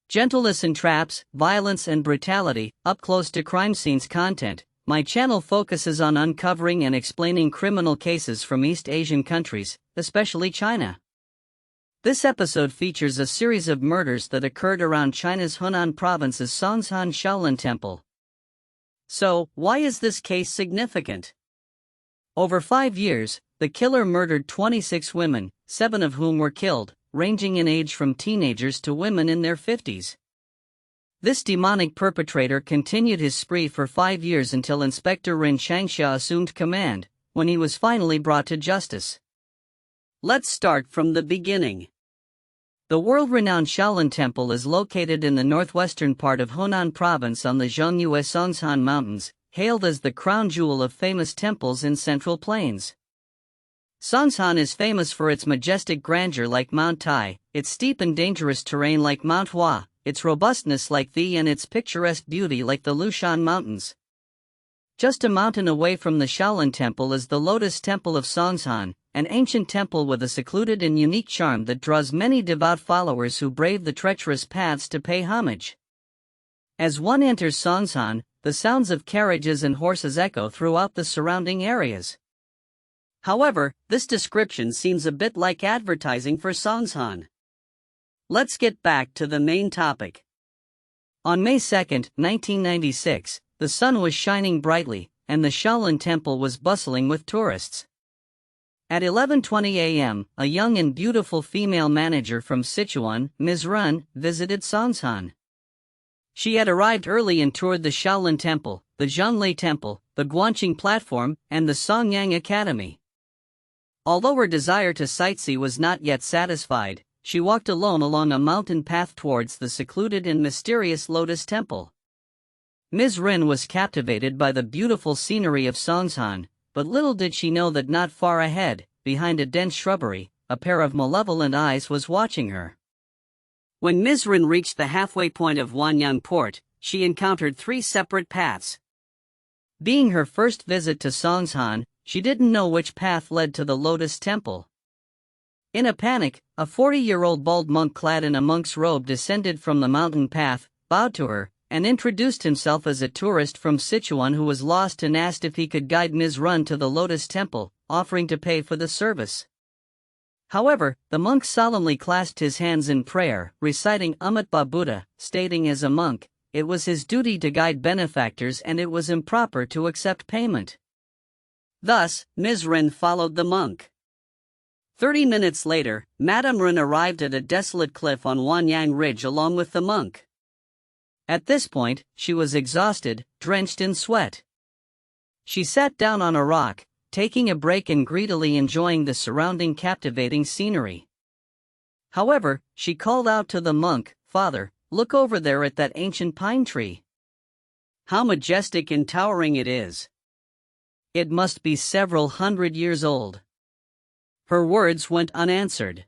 Gentleness and traps, violence and brutality, up close to crime scenes content. My channel focuses on uncovering and explaining criminal cases from East Asian countries, especially China. This episode features a series of murders that occurred around China's Henan Province's Songshan Shaolin Temple. So, why is this case significant? Over 5 years, the killer murdered 26 women, 7 of whom were killed, ranging in age from teenagers to women in their 50s. This demonic perpetrator continued his spree for 5 years until Inspector Rin Changsha assumed command, when he was finally brought to justice. Let's start from the beginning. The world-renowned Shaolin Temple is located in the northwestern part of Henan Province on the Zhongyue Songshan Mountains, hailed as the crown jewel of famous temples in Central Plains. Songshan is famous for its majestic grandeur like Mount Tai, its steep and dangerous terrain like Mount Hua, its robustness like the and its picturesque beauty like the Lushan Mountains. Just a mountain away from the Shaolin Temple is the Lotus Temple of Songshan, an ancient temple with a secluded and unique charm that draws many devout followers who brave the treacherous paths to pay homage. As one enters Songshan, the sounds of carriages and horses echo throughout the surrounding areas. However, this description seems a bit like advertising for Songshan. Let's get back to the main topic. On May 2, 1996, the sun was shining brightly, and the Shaolin Temple was bustling with tourists. At 11:20 a.m., a young and beautiful female manager from Sichuan, Ms. Run, visited Songshan. She had arrived early and toured the Shaolin Temple, the Zhanlei Temple, the Guanqing Platform, and the Songyang Academy. Although her desire to sightsee was not yet satisfied, she walked alone along a mountain path towards the secluded and mysterious Lotus Temple. Ms. Rin was captivated by the beautiful scenery of Songshan, but little did she know that not far ahead, behind a dense shrubbery, a pair of malevolent eyes was watching her. When Ms. Rin reached the halfway point of Wanyang Port, she encountered 3 separate paths. Being her first visit to Songshan, she didn't know which path led to the Lotus Temple. In a panic, a 40-year-old bald monk clad in a monk's robe descended from the mountain path, bowed to her, and introduced himself as a tourist from Sichuan who was lost and asked if he could guide Ms. Run to the Lotus Temple, offering to pay for the service. However, the monk solemnly clasped his hands in prayer, reciting Amitabha Buddha, stating as a monk, it was his duty to guide benefactors and it was improper to accept payment. Thus, Ms. Rin followed the monk. 30 minutes later, Madame Rin arrived at a desolate cliff on Wanyang Ridge along with the monk. At this point, she was exhausted, drenched in sweat. She sat down on a rock, taking a break and greedily enjoying the surrounding captivating scenery. However, she called out to the monk, "Father, look over there at that ancient pine tree. How majestic and towering it is. It must be several hundred years old." Her words went unanswered.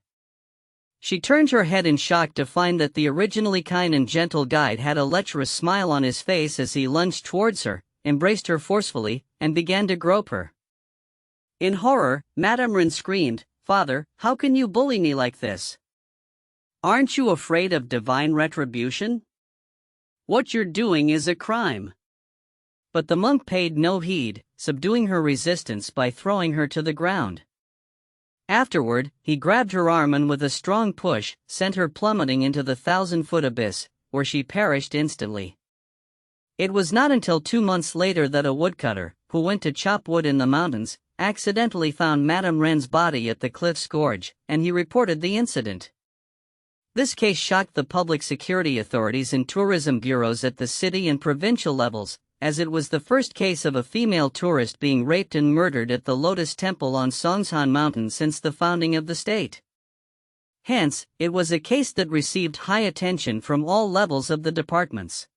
She turned her head in shock to find that the originally kind and gentle guide had a lecherous smile on his face as he lunged towards her, embraced her forcefully, and began to grope her. In horror, Madame Rin screamed, "Father, how can you bully me like this? Aren't you afraid of divine retribution? What you're doing is a crime." But the monk paid no heed, subduing her resistance by throwing her to the ground. Afterward, he grabbed her arm and with a strong push, sent her plummeting into the 1,000-foot abyss, where she perished instantly. It was not until 2 months later that a woodcutter, who went to chop wood in the mountains, accidentally found Madame Ren's body at the cliff's gorge, and he reported the incident. This case shocked the public security authorities and tourism bureaus at the city and provincial levels, as it was the first case of a female tourist being raped and murdered at the Lotus Temple on Songshan Mountain since the founding of the state. Hence, it was a case that received high attention from all levels of the departments.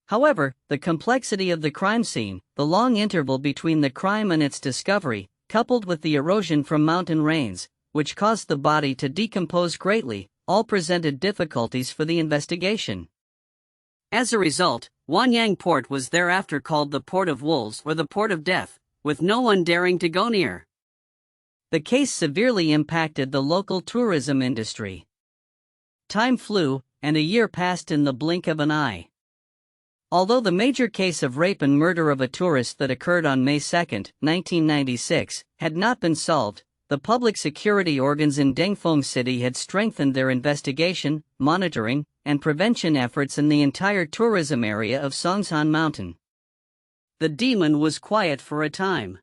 However, the complexity of the crime scene, the long interval between the crime and its discovery, coupled with the erosion from mountain rains, which caused the body to decompose greatly, all presented difficulties for the investigation. As a result, Wanyang Port was thereafter called the Port of Wolves or the Port of Death, with no one daring to go near. The case severely impacted the local tourism industry. Time flew, and a year passed in the blink of an eye. Although the major case of rape and murder of a tourist that occurred on May 2, 1996, had not been solved, the public security organs in Dengfeng City had strengthened their investigation, monitoring, and prevention efforts in the entire tourism area of Songshan Mountain. The demon was quiet for a time.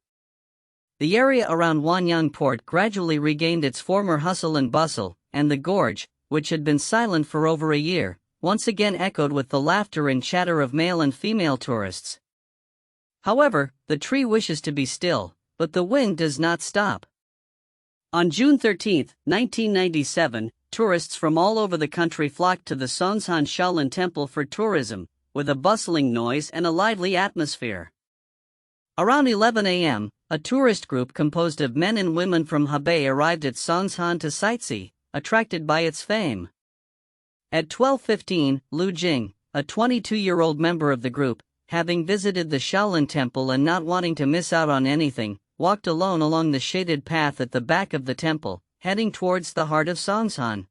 The area around Wanyang Port gradually regained its former hustle and bustle, and the gorge, which had been silent for over a year, once again echoed with the laughter and chatter of male and female tourists. However, the tree wishes to be still, but the wind does not stop. On June 13, 1997, tourists from all over the country flocked to the Songshan Shaolin Temple for tourism, with a bustling noise and a lively atmosphere. Around 11 a.m., a tourist group composed of men and women from Hebei arrived at Songshan to sightsee, attracted by its fame. At 12:15, Lu Jing, a 22-year-old member of the group, having visited the Shaolin Temple and not wanting to miss out on anything, walked alone along the shaded path at the back of the temple, heading towards the heart of Songshan.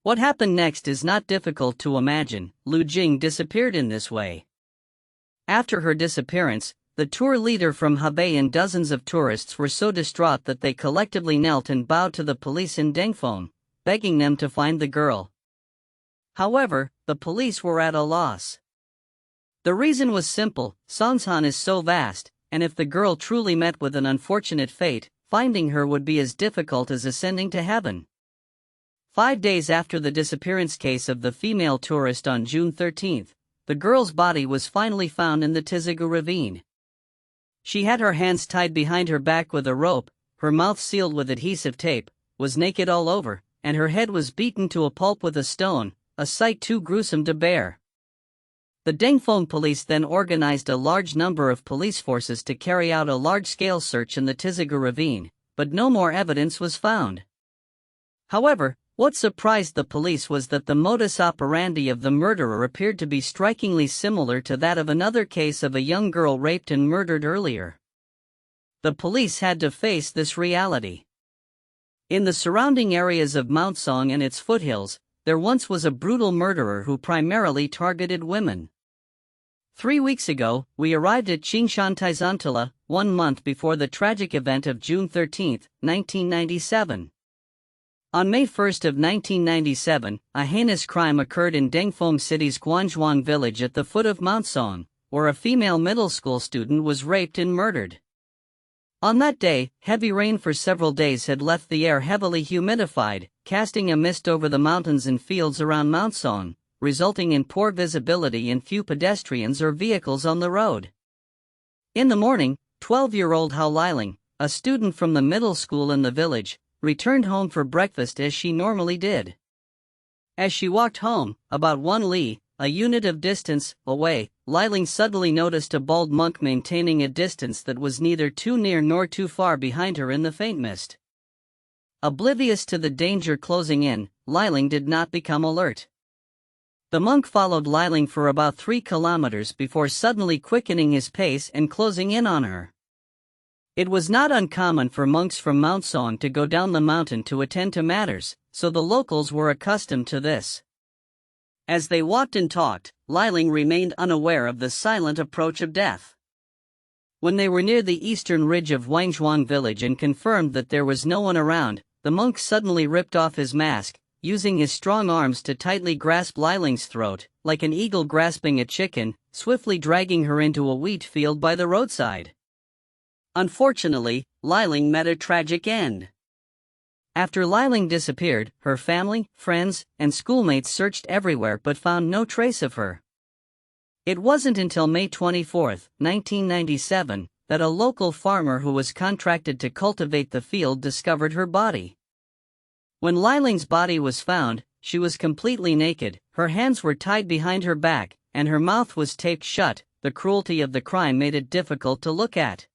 What happened next is not difficult to imagine. Lu Jing disappeared in this way. After her disappearance, the tour leader from Hebei and dozens of tourists were so distraught that they collectively knelt and bowed to the police in Dengfeng, begging them to find the girl. However, the police were at a loss. The reason was simple: Songshan is so vast, and if the girl truly met with an unfortunate fate, finding her would be as difficult as ascending to heaven. 5 days after the disappearance case of the female tourist on June 13, the girl's body was finally found in the Tizigu ravine. She had her hands tied behind her back with a rope, her mouth sealed with adhesive tape, was naked all over, and her head was beaten to a pulp with a stone, a sight too gruesome to bear. The Dengfeng police then organized a large number of police forces to carry out a large-scale search in the Tizigu ravine, but no more evidence was found. However, what surprised the police was that the modus operandi of the murderer appeared to be strikingly similar to that of another case of a young girl raped and murdered earlier. The police had to face this reality. In the surrounding areas of Mount Song and its foothills, there once was a brutal murderer who primarily targeted women. 3 weeks ago, we arrived at Qingshan Taizantala, 1 month before the tragic event of June 13, 1997. On May 1 of 1997, a heinous crime occurred in Dengfeng City's Guanzhuang village at the foot of Mount Song, where a female middle school student was raped and murdered. On that day, heavy rain for several days had left the air heavily humidified, casting a mist over the mountains and fields around Mount Song, resulting in poor visibility and few pedestrians or vehicles on the road. In the morning, 12-year-old Hao Liling, a student from the middle school in the village, returned home for breakfast as she normally did. As she walked home, about 1 li, a unit of distance away, Liling suddenly noticed a bald monk maintaining a distance that was neither too near nor too far behind her in the faint mist. Oblivious to the danger closing in, Liling did not become alert. The monk followed Liling for about 3 kilometers before suddenly quickening his pace and closing in on her. It was not uncommon for monks from Mount Song to go down the mountain to attend to matters, so the locals were accustomed to this. As they walked and talked, Liling remained unaware of the silent approach of death. When they were near the eastern ridge of Wangzhuang village and confirmed that there was no one around, the monk suddenly ripped off his mask, using his strong arms to tightly grasp Liling's throat, like an eagle grasping a chicken, swiftly dragging her into a wheat field by the roadside. Unfortunately, Liling met a tragic end. After Liling disappeared, her family, friends, and schoolmates searched everywhere but found no trace of her. It wasn't until May 24, 1997, that a local farmer who was contracted to cultivate the field discovered her body. When Liling's body was found, she was completely naked, her hands were tied behind her back, and her mouth was taped shut. The cruelty of the crime made it difficult to look at.